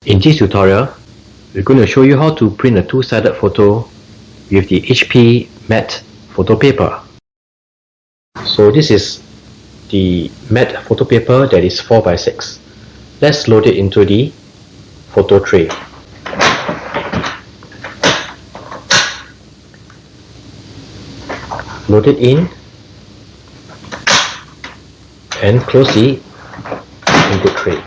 In this tutorial, we're going to show you how to print a two-sided photo with the HP matte photo paper. So this is the matte photo paper that is 4x6. Let's load it into the photo tray. Load it in and close the input tray.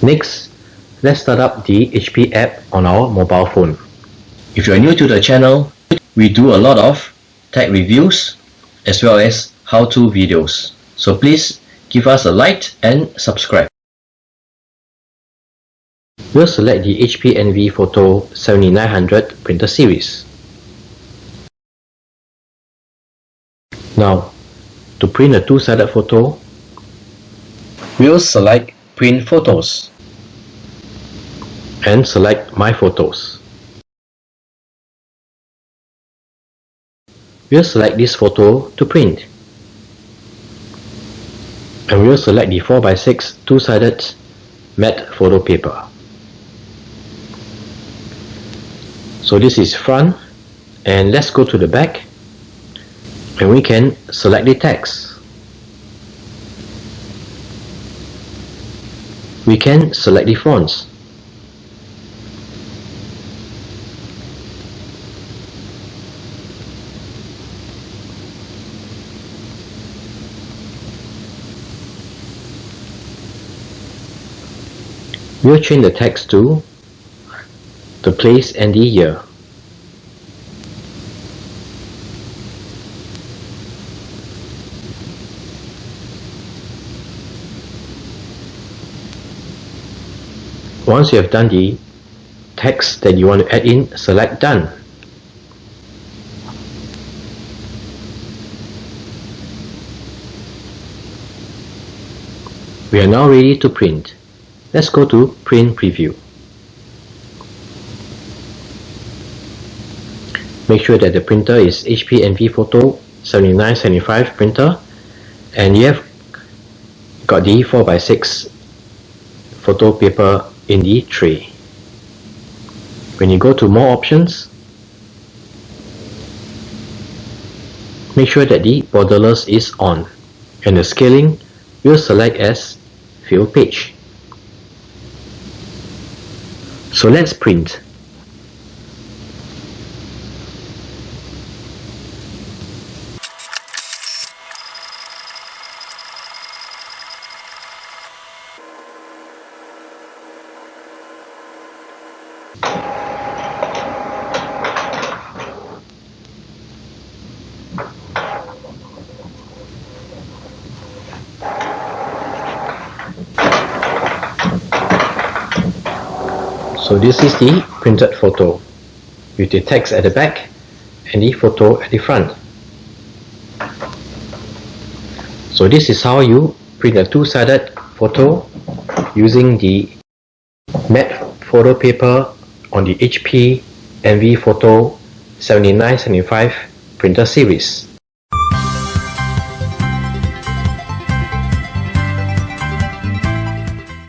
Next, let's start up the HP app on our mobile phone. If you are new to the channel, we do a lot of tech reviews as well as how-to videos. So please give us a like and subscribe. We'll select the HP Envy Photo 7900 printer series. Now, to print a two-sided photo, we'll select Print Photos and select My Photos. We'll select this photo to print, and we'll select the 4x6 two-sided matte photo paper. So this is front, and let's go to the back and we can select the text. We can select the fonts. We'll change the text to the place and the year. Once you have done the text that you want to add in, select Done. We are now ready to print. Let's go to Print Preview. Make sure that the printer is HP Envy Photo 7975 printer, and you have got the 4x6 photo paper in the tray. When you go to More Options, make sure that the borderless is on, and the scaling will select as Fill Page. So let's print. So this is the printed photo with the text at the back and the photo at the front. So this is how you print a two-sided photo using the matte photo paper on the HP Envy Photo 7975 printer series.